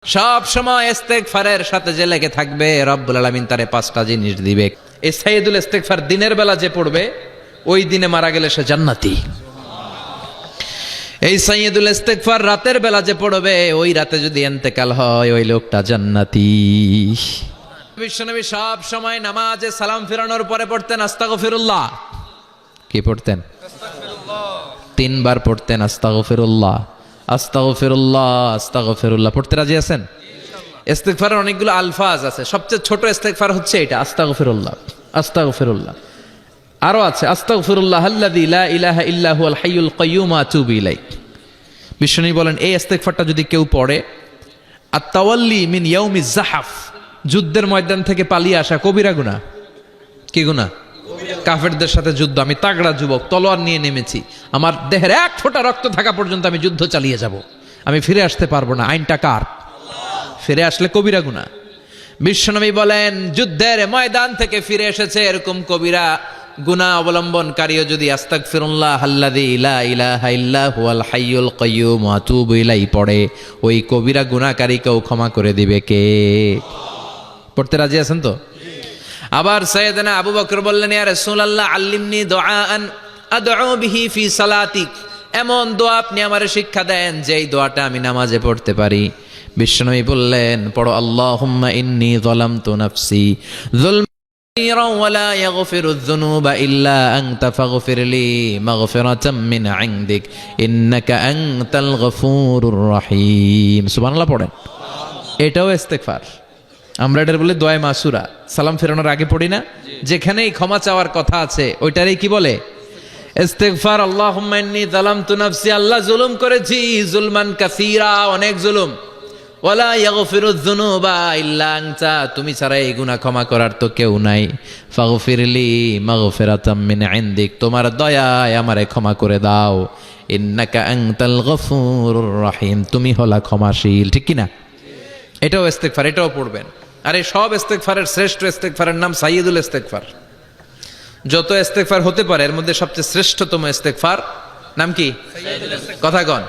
সব সময় ইস্তেগফারের সাথে যে লেগে থাকবে রব্বুল আলামিন তারে 5টা জিনিস দিবে। এই সাইয়্যিদুল ইস্তেগফার দিনের বেলা যে পড়বে ওই দিনে মারা গেলে সে জান্নাতি। এই সাইয়্যিদুল ইস্তেগফার রাতের বেলা যে পড়বে ওই রাতে যদি ইন্তেকাল হয় ওই লোকটা জান্নাতি। বিশ্বনবী সব সময় নামাজে সালাম ফিরানোর পরে পড়তেন আস্তাগফিরুল্লাহ। কি পড়তেন? আস্তাগফিরুল্লাহ। 3 বার পড়তেন আস্তাগফিরুল্লাহ আস্তাগফিরুল্লাহ আস্তাগফিরুল্লাহ। পড়তে রাজি আছেন? ইস্তেগফারের অনেকগুলো আলফাজ আছে, সবচেয়ে ছোট ইস্তেগফার হচ্ছে এটা, আস্তাগফিরুল্লাহ আস্তাগফিরুল্লাহ। আরো আছে আস্তাগফিরুল্লাহ আল্লাযী লা ইলাহা ইল্লা হুয়াল হাইয়ুল কাইয়্যুম ওয়া আতুবু ইলাইহি। বিশ্বনবী বলেন এই ইস্তেগফারটা যদি কেউ পড়ে, আত-তাওয়াল্লি মিন ইয়াউমিজ জাহাফ, যুদ্ধের ময়দান থেকে পালিয়ে আসা কবিরা গুনাহ। কি গুনাহ? কাফেরদের সাথে যুদ্ধ, আমি তাগড়া যুবক, তলোয়ার নিয়ে নেমেছি, আমার দেহের 1 ফোঁটা রক্ত থাকা পর্যন্ত আমি যুদ্ধ চালিয়ে যাব, আমি ফিরে আসতে পারবো না, আইনটা কার? ফিরে আসলে কবিরা গুনাহ। বিশ্বনবী বলেন যুদ্ধের ময়দান থেকে ফিরে এসেছে এরকম কবিরা গুনাহ অবলম্বনকারীও যদি আস্তাগফিরুল্লাহ আল্লাযী লা ইলাহা ইল্লা হুয়াল হাইয়ুল কাইয়্যুম ওয়া আতুবু ইলাইহি পড়ে, ওই কবিরা গুনাহকারীকেও ক্ষমা করে দিবে কে? পড়তে রাজি আছেন তো? আবার সাইয়েদনা আবু বকর বললেন ইয়া রাসূলুল্লাহ আল্লিমনি দুআআন আদউ বিহি ফি সালাতি, এমন দোয়া আপনি আমারে শিক্ষা দেন যেই দোয়াটা আমি নামাজে পড়তে পারি। বিশ্বনবী বললেন পড়ো আল্লাহুম্মা ইন্নী যালামতু নাফসি যুলমান কাসীরান ওয়া লা ইয়াগফিরুয যুনুবা ইল্লা আনতা ফাগফিরলি মাগফিরাতাম মিন ইনদিক ইন্নাকা আনতাল গফুরুর রহিম। সুবহানাল্লাহ পড়েন। এটাও ইস্তেগফার। আমরা এটার বলে দোয়া মাসুরা, সালাম ফেরানোর আগে পড়ি না? যেখানেই ক্ষমা চাওয়ার কথা আছে ওইটারই কি বলে? ইস্তেগফার। আল্লাহুম্মা ইন্নী যালামতু নাফসি, আল্লাহ জুলুম করেছি, যুলমান কাসীরা, অনেক জুলুম, ওয়ালা ইয়াগফিরুয যুনুবা ইল্লা আনতা, তুমি ছাড়া এই গুনাহ ক্ষমা করার তো কেউ নাই, ফাগফিরলি মাগফিরাতাম মিন ইনদিক, তোমার দয়ায় আমারে ক্ষমা করে দাও, ইন্নাকা আনতাল গফুরুর রহিম, তুমি হলা ক্ষমাশীল। ঠিক কি না? এটাও ইস্তেগফার, এটাও পড়বেন। আর এই সব ইস্তেগফারের শ্রেষ্ঠ ইস্তেগফারের নাম সাইয়্যিদুল ইস্তেগফার। যত ইস্তেগফার হতে পারে এর মধ্যে সবচেয়ে শ্রেষ্ঠতম ইস্তেগফার নাম কি? কথা কন।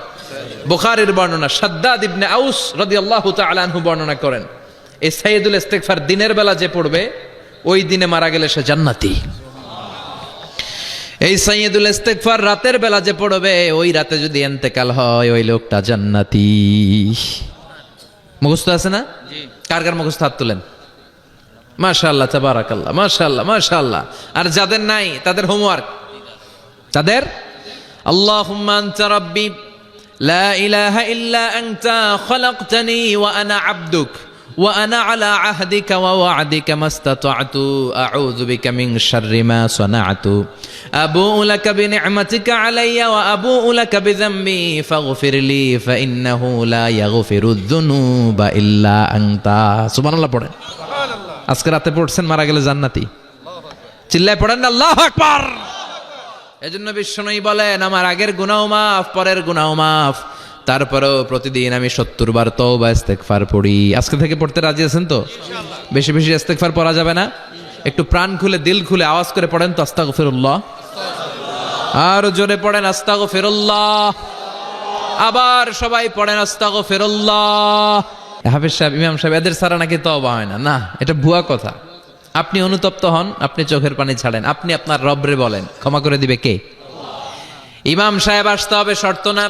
বুখারীর বর্ণনা, শাদ্দাদ ইবনে আউস রাদিয়াল্লাহু তাআলা আনহু বর্ণনা করেন এই সাইয়্যিদুল ইস্তেগফার দিনের বেলা যে পড়বে ওই দিনে মারা গেলে সে জান্নাতি। এই সাইয়্যিদুল ইস্তেগফার রাতের বেলা যে পড়বে ওই রাতে যদি ইন্তেকাল হয় ওই লোকটা জান্নাতি। মুখস্থ আছে না? কার কার মুখস্থ? হাত তুলেন। মাশাআল্লাহ, তাবারাকাল্লাহ, মাশাআল্লাহ, মাশাআল্লাহ। আর যাদের নাই তাদের হোমওয়ার্ক, তাদের আল্লাহুম্মা আনতা রাব্বি লা ইলাহা ইল্লা আনতা খালাকতানি ওয়া আনা আবদুক ওয়া আনা আলা আহদিকা ওয়া ওয়া'দিকা মাস্তাতা'তু আউযু বিকা মিন শাররি মা সানা'তু আবুউ লাকা বিনি'মাতিকা আলাইয়া ওয়া আবুউ লাকা বিযামবি ফাগফিরলি ফাইন্নাহু লা ইয়াগফিরুয যুনুবা ইল্লা আনতা। সুবহানাল্লাহ পড়েন। আজকে রাতে পড়ছেন, মারা গেলে জান্নাতি। চিল্লায় পড়েন না আল্লাহু আকবার। এজন্য বিশ্বনবী বলেন আমার আগের গুনাহ মাফ, পরের গুনাহ মাফ, তারপরেও প্রতিদিন আমি 70 বার তওবা ইস্তেগফার পড়ি। আজকে থেকে পড়তে রাজি আছেন তো? বেশি বেশি ইস্তেগফার পড়া যাবে না? একটু প্রাণ খুলে দিল খুলে আওয়াজ করে পড়েন তো আস্তাগফিরুল্লাহ। আর জোরে পড়েন আস্তাগফিরুল্লাহ। আবার সবাই পড়েন আস্তাগফিরুল্লাহ। হাফেজ সাহেব, ইমাম সাহেব এদের ছাড়া নাকি তওবা হয় না। না, এটা ভুয়া কথা। আপনি অনুতপ্ত হন, আপনি চোখের পানি ছাড়েন, আপনি আপনার রবরে বলেন, ক্ষমা করে দিবে কে? ইমাম সাহেব আসতে হবে শর্ত না,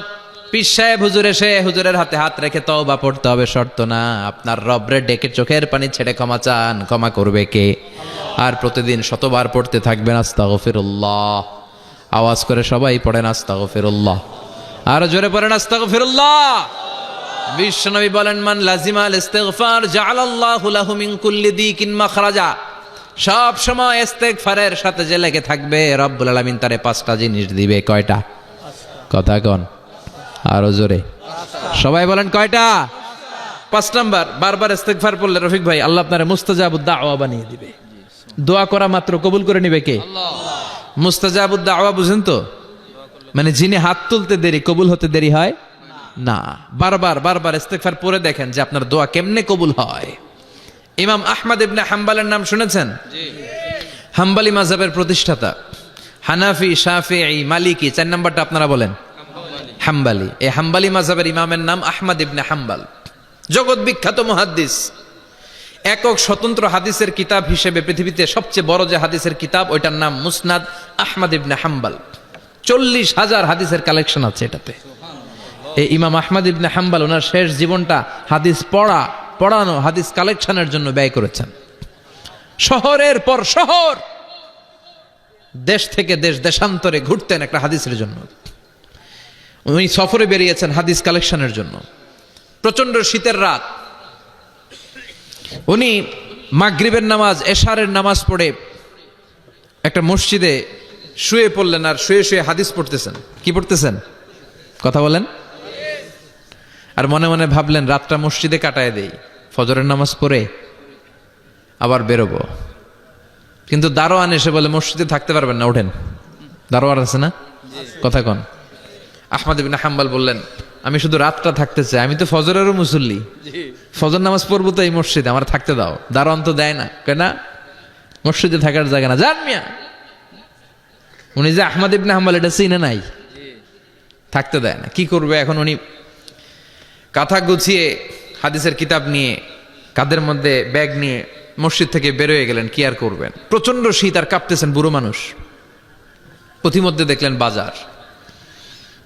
পীর সাহেব হুজুর এসে হুজুরের হাতে হাত রেখে তওবা পড়তে হবে শর্ত না। আপনার রবরে ডেকে চোখের পানি ছেড়ে ক্ষমা চান, ক্ষমা করবে কে? আর প্রতিদিন 100 বার পড়তে থাকবেন আস্তাগফিরুল্লাহ। আওয়াজ করে সবাই পড়েন আস্তাগফিরুল্লাহ। আর জোরে পড়েন আস্তাগফিরুল্লাহ। বিশ্বনবী বলেন মান লাজিমাল ইস্তিগফার জাআলাল্লাহু লাহু মিন কুল্লি দিকিন মাখরাজা, সব সময় ইস্তেগফারের সাথে যে লেগে থাকবে রব্বুল আলামিন তারে 5টা জিনিস দিবে। কয়টা? কথা কন আরো জোরে, সবাই বলেন কয়টা? 5 নাম্বার, বারবার ইস্তেগফার পড়লে রফিক ভাই আল্লাহ আপনারে মুস্তাজাবুদ দাওয়া বানিয়ে দিবে। দোয়া করা মাত্র কবুল করে নিবে কে? আল্লাহ। মুস্তাজাবুদ দাওয়া বুঝেন তো? মানে যিনি হাত তুলতে দেরি কবুল হতে দেরি হয় না। বারবার বারবার ইস্তেগফার পড়ে দেখেন যে আপনার দোয়া কেমনে কবুল হয়। ইমাম আহমদ ইবনে হাম্বলের নাম শুনেছেন? জি। হাম্বলি মাযহাবের প্রতিষ্ঠাতা, হানাফি, শাফিঈ, মালিকি, 4 নাম্বারটা আপনারা বলেন হাম্বলি। এই হাম্বলি মাযহাবের ইমামের নাম আহমদ ইবনে হাম্বল। জগৎ বিখ্যাত মুহাদ্দিস। একক স্বতন্ত্র হাদিসের কিতাব হিসেবে পৃথিবীতে সবচেয়ে বড় যে হাদিসের কিতাব, ওইটার নাম মুসনাদ আহমদ ইবনে হাম্বল। 40,000 হাদিসের কালেকশন আছে এটাতে। এই ইমাম আহমদ ইবনে হাম্বল ওনার শেষ জীবনটা হাদিস পড়ানো, হাদিস কালেকশনের জন্য ব্যয় করেছেন। শহরের পর শহর, দেশ থেকে দেশ, দেশান্তরে ঘুরতেন একটা হাদিসের জন্য। উনি সফরে বেরিয়েছেন হাদিস কালেকশনের জন্য। প্রচন্ড শীতের রাত, উনি মাগরিবের নামাজ, এশারের নামাজ পড়ে একটা মসজিদে শুয়ে পড়লেন, আর শুয়ে শুয়ে হাদিস পড়তেছেন। কি পড়তেছেন? কথা বলেন। আর মনে মনে ভাবলেন রাতটা মসজিদে কাটায় দেই, ফজরের নামাজ পড়ে আবার বেরোবো। কিন্তু দারোয়ান এসে বলে মসজিদে থাকতে পারবেন না, ওঠেন। দারোয়ান আছে না? কথা কন। আহমদ ইবনে হাম্বল বললেন, আমি শুধু রাতটা থাকতে চাই, আমি তো ফজরেরও মুসল্লি, ফজর নামাজ পড়বো তো এই মসজিদে, আমার থাকতে দাও। দারোয়ান তো দেয় না, কেনা মসজিদে থাকার জায়গা না, যান মিয়া। উনি যে আহমদ ইবনে হাম্বল এটা চিনে নাই, থাকতে দেয় না। কি করবে এখন? উনি কাঁথা গুছিয়ে হাদিসের কিতাব নিয়ে কাঁধের মধ্যে ব্যাগ নিয়ে মসজিদ থেকে বেরোয় গেলেন। কি আর করবেন, প্রচন্ড শীত, আর কাঁপতেছেন, বুড়ো মানুষ। পথিমধ্যে দেখলেন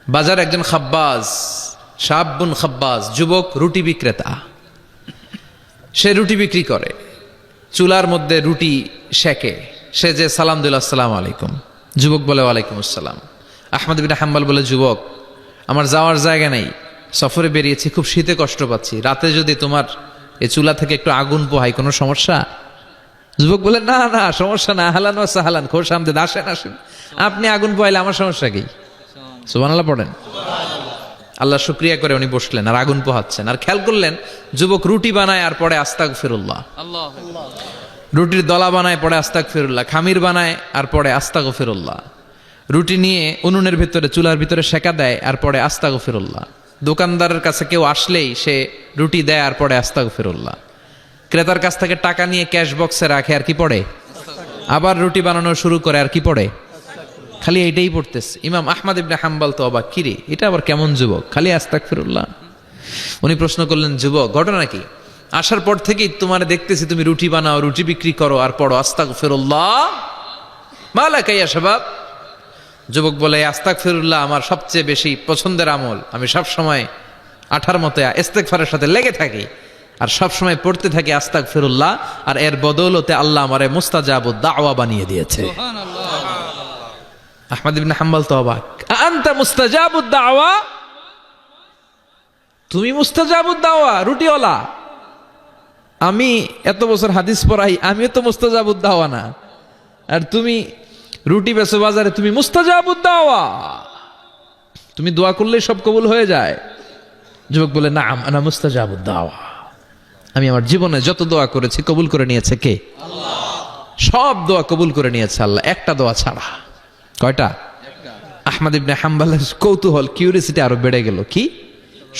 বাজার একজন খাব্বাজ, শাবুন খাব্বাজ, যুবক রুটি বিক্রেতা। সে রুটি বিক্রি করে, চুলার মধ্যে রুটি সেকে। সে যে সালাম দিল, আসসালামু আলাইকুম। যুবক বলে, ওয়ালাইকুম আসসালাম। আহমদ ইবনে হাম্বল বলে, যুবক আমার যাওয়ার জায়গা নেই, সফরে বেরিয়েছি, খুব শীতে কষ্ট পাচ্ছি, রাতে যদি তোমার এই চুলা থেকে একটু আগুন পোহাই কোনো সমস্যা? যুবক বলে, না না সমস্যা না, আহলান ওয়া সাহলান, খোশ আমদেদ, আসেন আসেন, আপনি আগুন পোহাইলে আমার সমস্যা কি? সুবহানাল্লাহ পড়েন। আল্লাহ শুকরিয়া করে উনি বসলেন আর আগুন পোহাচ্ছেন। আর খেয়াল করলেন যুবক রুটি বানায় আর পড়ে আস্তাগফিরুল্লাহ। রুটির দলা বানায়, পড়ে আস্তাগফিরুল্লাহ। খামির বানায় আর পড়ে আস্তাগফিরুল্লাহ। রুটি নিয়ে উনুনের ভিতরে, চুলার ভিতরে সেকা দেয় আর পড়ে আস্তাগফিরুল্লাহ। দোকানদারের কাছে কেউ আসলেই সে রুটি দেয় আর পড়ে আস্তাগফিরুল্লাহ। ক্রেতার কাছ থেকে টাকা নিয়ে ক্যাশ বক্সে রাখে আর কি পড়ে? আবার রুটি বানানো শুরু করে আর কি পড়ে? খালি এইটাই পড়তেছে। ইমাম আহমদ ইবনে হাম্বল তো অবাক, কিরে এটা আবার কেমন যুবক, খালি আস্তাগফিরুল্লাহ। উনি প্রশ্ন করলেন, যুবক ঘটনা কি? আসার পর থেকেই তোমার দেখতেছি তুমি রুটি বানাও, রুটি বিক্রি করো আর পড়ো আস্তাগফিরুল্লাহ, মালাকা ইয়া শাবাব। যুবক বলে, আস্তাগফিরুল্লাহ আমার সবচেয়ে বেশি পছন্দের আমল, আমি সব সময় আঠার মতো ইস্তেগফারের সাথে লেগে থাকি আর সব সময় পড়তে থাকি আস্তাগফিরুল্লাহ, আর এর বদৌলতে আল্লাহ আমারে মুস্তাজাবুদ দাওয়া বানিয়ে দিয়েছে। আহমদ ইবনে হাম্বল তো অবাক, আনতা মুস্তাজাবুদ দাওয়া, তুমি মুস্তাজাবুদ দাওয়া, রুটিওয়ালা। আমি এত বছর হাদিস পড়াই, আমিও তো মুস্তাজাবুদ দাওয়া না, আর তুমি রুটি বেচো বাজারে, তুমি মুস্তাজাবুদ দাওয়া, তুমি দোয়া করলেই সব কবুল হয়ে যায়। যুবক বলে, নাম আনা মুস্তাজাবুদ দাওয়া, আমি আমার জীবনে যত দোয়া করেছি কবুল করে নিয়েছে কে? আল্লাহ। সব দোয়া কবুল করে নিয়েছে আল্লাহ, একটা দোয়া ছাড়া। কয়টা? আহমদ ইবনে হাম্বলের কৌতূহল, কিউরিয়াসিটি আরো বেড়ে গেল। কি?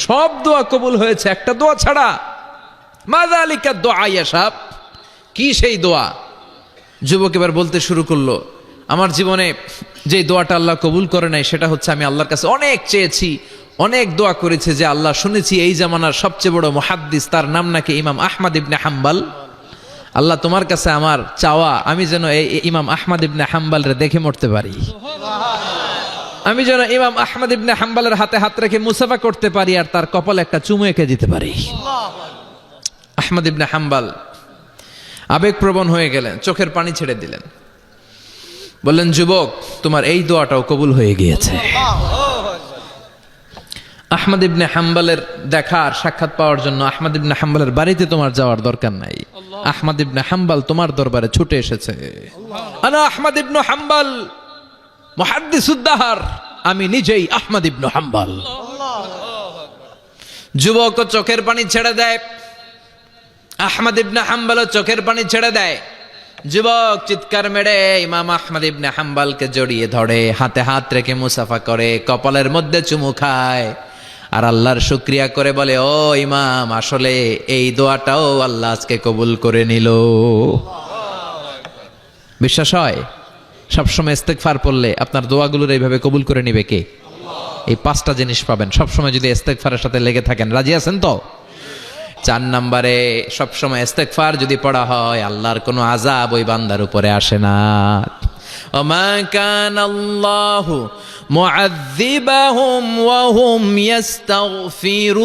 সব দোয়া কবুল হয়েছে, একটা দোয়া ছাড়া। মাযালিকা দোয়া ইয়া শাব, কি সেই দোয়া? যুবক এবার বলতে শুরু করলো, আমার জীবনে যে দোয়াটা আল্লাহ কবুল করে নাই সেটা হচ্ছে আমি আল্লাহর কাছে অনেক চেয়েছি, অনেক দোয়া করেছে যে আল্লাহ, শুনেছি এই জামানার সবচেয়ে বড় মুহাদ্দিস, তার নাম নাকি ইমাম আহমদ ইবনে হাম্বল। আল্লাহ তোমার কাছে আমার চাওয়া, আমি যেন এই ইমাম আহমদ ইবনে হাম্বলরে দেখে মরতে পারি, আমি যেন ইমাম আহমদ ইবনে হাম্বলের হাতে হাত রেখে মুসাফা করতে পারি আর তার কপালে একটা চুমু এঁকে দিতে পারি। আহমদ ইবনে হাম্বল আবেগপ্রবণ হয়ে গেলেন, চোখের পানি ছেড়ে দিলেন, বললেন, যুবক তোমার এই দোয়াটাও কবুল হয়ে গিয়েছে। আহমদ ইবনে হাম্বলের দেখা আর সাক্ষাৎ পাওয়ার জন্য আহমদ ইবনে হাম্বলের বাড়িতে তোমার যাওয়ার দরকার নাই, আহমদ ইবনে হাম্বল তোমার দরবারে ছুটে এসেছে। আনা আহমদ ইবনে হাম্বল মুহাদ্দিসুদ দাহর, আমি নিজেই আহমদ ইবনে হাম্বল। যুবক চোখের পানি ছেড়ে দেয়, আহমদ ইবনে হাম্বল চোখের পানি ছেড়ে দেয়। যুবক চিৎকার মেরে ইমাম আহমদ ইবনে হাম্বলকে জড়িয়ে ধরে, হাতে হাত রেখে মুসাফা করে, কপালের মধ্যে চুমু খায় আর আল্লাহর শুকরিয়া করে বলে, ও ইমাম, আসলে এই দোয়াটাও আল্লাহ আজকে কবুল করে নিল। বিশ্বাস হয়? সবসময় ইস্তেগফার পড়লে আপনার দোয়াগুলোর এইভাবে কবুল করে নিবে কে? এই 5টা জিনিস পাবেন সবসময় যদি ইস্তেগফারের সাথে লেগে থাকেন। রাজি আছেন তো? 4 নম্বরে সবসময় ইস্তেগফার যদি পড়া হয় আল্লাহর কোনো আযাব ওই বান্দার উপরে আসে না। ওমা কানাল্লাহু মুআযযিবাহুম ওয়া হুম ইস্তাগফিরুন।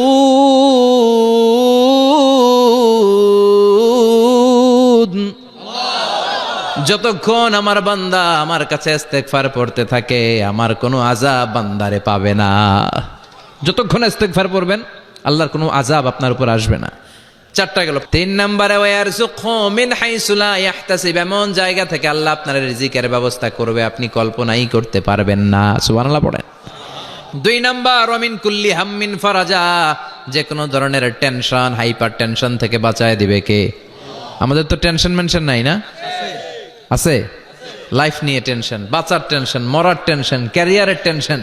যতক্ষণ আমার বান্দা আমার কাছে ইস্তেগফার পড়তে থাকে আমার কোনো আযাব বান্দারে পাবে না। যতক্ষণ ইস্তেগফার পড়বেন আল্লাহর কোনো আযাব আপনার উপর আসবে না। 4টা গেল। 3 নম্বরে ওয়ারযুকহু মিন হাইসু লা ইয়াহতাসিব, এমন জায়গা থেকে আল্লাহ আপনার রিজিকের ব্যবস্থা করবে আপনি কল্পনাই করতে পারবেন না। সুবহানাল্লাহ পড়েন। 2 নম্বর ওয়া মিন কুল্লি হাম্মিন ফারাজা, যে কোনো ধরনের টেনশন হাইপার টেনশন থেকে বাঁচায় দিবে কে? আমাদের তো টেনশন মেনশন নাই না? আছে। লাইফ নিয়ে টেনশন, বাঁচার টেনশন, মরার টেনশন, ক্যারিয়ারের টেনশন,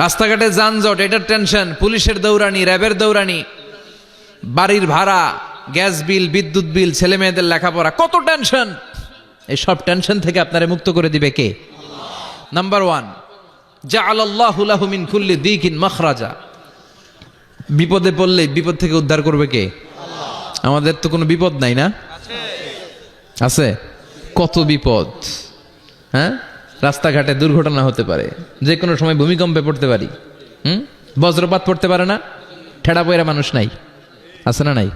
রাস্তাঘাটে যানজট এটার টেনশন, পুলিশের দৌড়ানি, র্যাবের দৌড়ানি, বাড়ির ভাড়া, গ্যাস বিল, বিদ্যুৎ বিল, ছেলে মেয়েদের লেখাপড়া, কত টেনশন। এই সব টেনশন থেকে আপনারে মুক্ত করে দিবে কে? নাম্বার 1, জাআলাল্লাহু লাহু মিন কুল্লি দিকিন মাখরাজা, বিপদে পড়লে বিপদ থেকে উদ্ধার করবে কে? আমাদের তো কোনো বিপদ নাই না? আছে। কত বিপদ, হ্যাঁ? রাস্তাঘাটে দুর্ঘটনা হতে পারে, যে কোনো সময় ভূমিকম্পে পড়তে পারি, বজ্রপাত পড়তে পারে না, ঠেড়া পয়রা মানুষ নাই, আছে না নাই?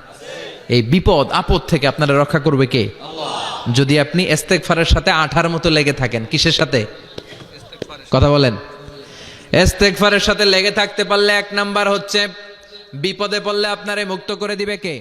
এই বিপদ আপদ থেকে আপনারা রক্ষা করবে কে? যদি আপনি ইস্তেগফারের সাথে আঠার মতো লেগে থাকেন। কিসের সাথে? কথা বলেন। ইস্তেগফারের সাথে লেগে থাকতে পারলে 1 নাম্বার হচ্ছে বিপদে পড়লে আপনারে মুক্ত করে দিবে কে?